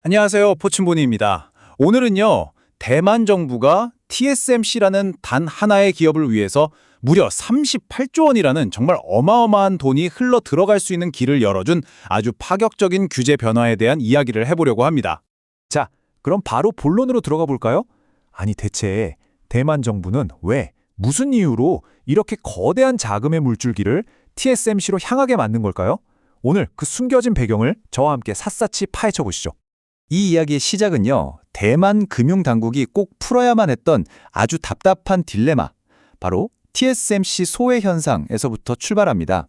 안녕하세요. 포춘보니입니다. 오늘은요, 대만 정부가 TSMC라는 단 하나의 기업을 위해서 무려 38조 원이라는 정말 어마어마한 돈이 흘러 들어갈 수 있는 길을 열어준 아주 파격적인 규제 변화에 대한 이야기를 해보려고 합니다. 자, 그럼 바로 본론으로 들어가 볼까요? 아니, 대체 대만 정부는 왜, 무슨 이유로 이렇게 거대한 자금의 물줄기를 TSMC로 향하게 만든 걸까요? 오늘 그 숨겨진 배경을 저와 함께 샅샅이 파헤쳐 보시죠. 이 이야기의 시작은요, 대만 금융당국이 꼭 풀어야만 했던 아주 답답한 딜레마, 바로 TSMC 소외 현상에서부터 출발합니다.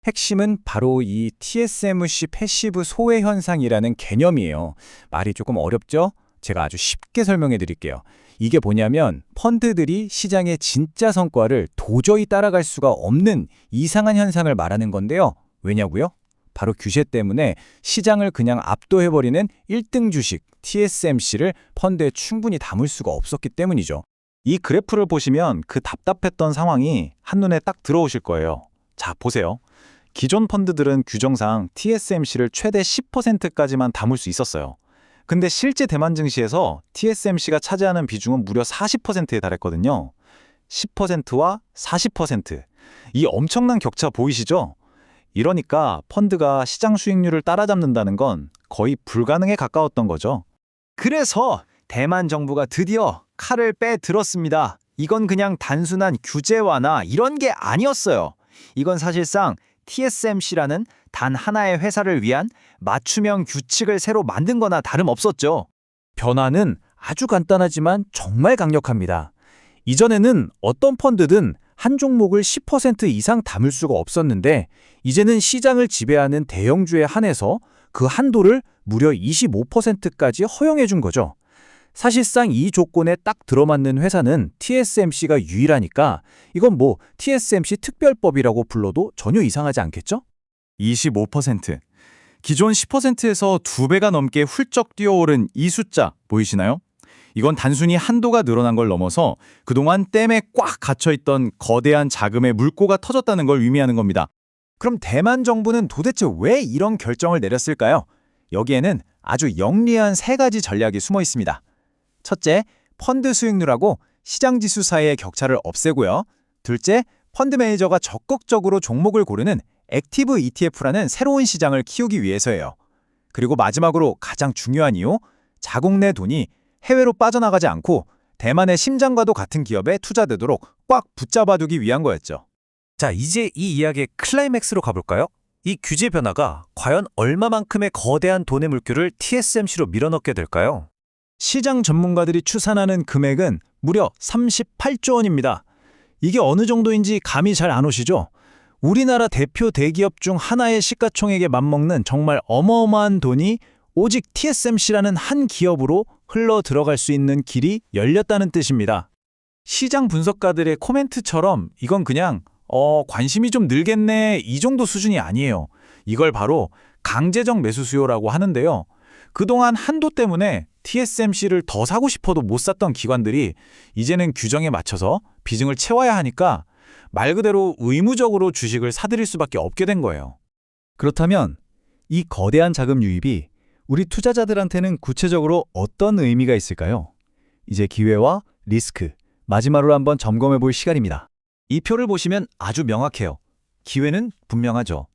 핵심은 바로 이 TSMC 패시브 소외 현상이라는 개념이에요. 말이 조금 어렵죠? 제가 아주 쉽게 설명해 드릴게요. 이게 뭐냐면 펀드들이 시장의 진짜 성과를 도저히 따라갈 수가 없는 이상한 현상을 말하는 건데요. 왜냐고요? 바로 규제 때문에 시장을 그냥 압도해버리는 1등 주식 TSMC를 펀드에 충분히 담을 수가 없었기 때문이죠. 이 그래프를 보시면 그 답답했던 상황이 한눈에 딱 들어오실 거예요. 자, 보세요. 기존 펀드들은 규정상 TSMC를 최대 10%까지만 담을 수 있었어요. 근데 실제 대만 증시에서 TSMC가 차지하는 비중은 무려 40%에 달했거든요. 10%와 40%. 이 엄청난 격차 보이시죠? 이러니까 펀드가 시장 수익률을 따라잡는다는 건 거의 불가능에 가까웠던 거죠. 그래서 대만 정부가 드디어 칼을 빼들었습니다. 이건 그냥 단순한 규제 완화 이런 게 아니었어요. 이건 사실상 TSMC라는 단 하나의 회사를 위한 맞춤형 규칙을 새로 만든 거나 다름없었죠. 변화는 아주 간단하지만 정말 강력합니다. 이전에는 어떤 펀드든 한 종목을 10% 이상 담을 수가 없었는데 이제는 시장을 지배하는 대형주에 한해서 그 한도를 무려 25%까지 허용해 준 거죠. 사실상 이 조건에 딱 들어맞는 회사는 TSMC가 유일하니까 이건 뭐 TSMC 특별법이라고 불러도 전혀 이상하지 않겠죠? 25%. 기존 10%에서 2배가 넘게 훌쩍 뛰어오른 이 숫자 보이시나요? 이건 단순히 한도가 늘어난 걸 넘어서 그동안 댐에 꽉 갇혀있던 거대한 자금의 물꼬가 터졌다는 걸 의미하는 겁니다. 그럼 대만 정부는 도대체 왜 이런 결정을 내렸을까요? 여기에는 아주 영리한 세 가지 전략이 숨어 있습니다. 첫째, 펀드 수익률하고 시장 지수 사이의 격차를 없애고요. 둘째, 펀드 매니저가 적극적으로 종목을 고르는 액티브 ETF라는 새로운 시장을 키우기 위해서예요. 그리고 마지막으로 가장 중요한 이유, 자국 내 돈이 해외로 빠져나가지 않고 대만의 심장과도 같은 기업에 투자되도록 꽉 붙잡아두기 위한 거였죠. 자, 이제 이 이야기의 클라이맥스로 가볼까요? 이 규제 변화가 과연 얼마만큼의 거대한 돈의 물결을 TSMC로 밀어넣게 될까요? 시장 전문가들이 추산하는 금액은 무려 38조 원입니다. 이게 어느 정도인지 감이 잘 안 오시죠? 우리나라 대표 대기업 중 하나의 시가총액에 맞먹는 정말 어마어마한 돈이 오직 TSMC라는 한 기업으로 흘러 들어갈 수 있는 길이 열렸다는 뜻입니다. 시장 분석가들의 코멘트처럼 이건 그냥 관심이 좀 늘겠네 이 정도 수준이 아니에요. 이걸 바로 강제적 매수 수요라고 하는데요. 그동안 한도 때문에 TSMC를 더 사고 싶어도 못 샀던 기관들이 이제는 규정에 맞춰서 비중을 채워야 하니까 말 그대로 의무적으로 주식을 사들일 수밖에 없게 된 거예요. 그렇다면 이 거대한 자금 유입이 우리 투자자들한테는 구체적으로 어떤 의미가 있을까요? 이제 기회와 리스크, 마지막으로 한번 점검해 볼 시간입니다. 이 표를 보시면 아주 명확해요. 기회는 분명하죠.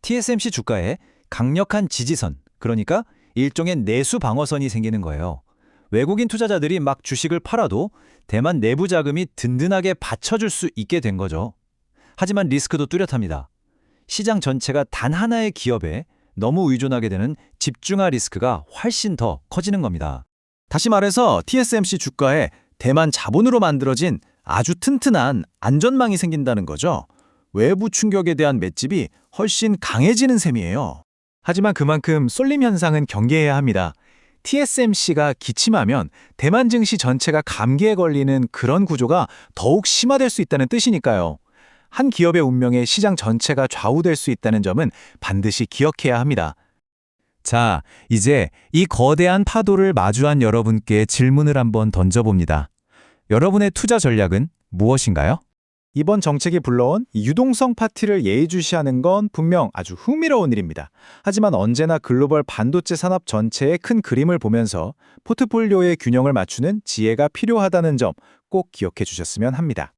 TSMC 주가에 강력한 지지선, 그러니까 일종의 내수 방어선이 생기는 거예요. 외국인 투자자들이 막 주식을 팔아도 대만 내부 자금이 든든하게 받쳐줄 수 있게 된 거죠. 하지만 리스크도 뚜렷합니다. 시장 전체가 단 하나의 기업에 너무 의존하게 되는 집중화 리스크가 훨씬 더 커지는 겁니다. 다시 말해서 TSMC 주가에 대만 자본으로 만들어진 아주 튼튼한 안전망이 생긴다는 거죠. 외부 충격에 대한 맷집이 훨씬 강해지는 셈이에요. 하지만 그만큼 쏠림 현상은 경계해야 합니다. TSMC가 기침하면 대만 증시 전체가 감기에 걸리는 그런 구조가 더욱 심화될 수 있다는 뜻이니까요. 한 기업의 운명에 시장 전체가 좌우될 수 있다는 점은 반드시 기억해야 합니다. 자, 이제 이 거대한 파도를 마주한 여러분께 질문을 한번 던져봅니다. 여러분의 투자 전략은 무엇인가요? 이번 정책이 불러온 이 유동성 파티를 예의주시하는 건 분명 아주 흥미로운 일입니다. 하지만 언제나 글로벌 반도체 산업 전체의 큰 그림을 보면서 포트폴리오의 균형을 맞추는 지혜가 필요하다는 점 꼭 기억해 주셨으면 합니다.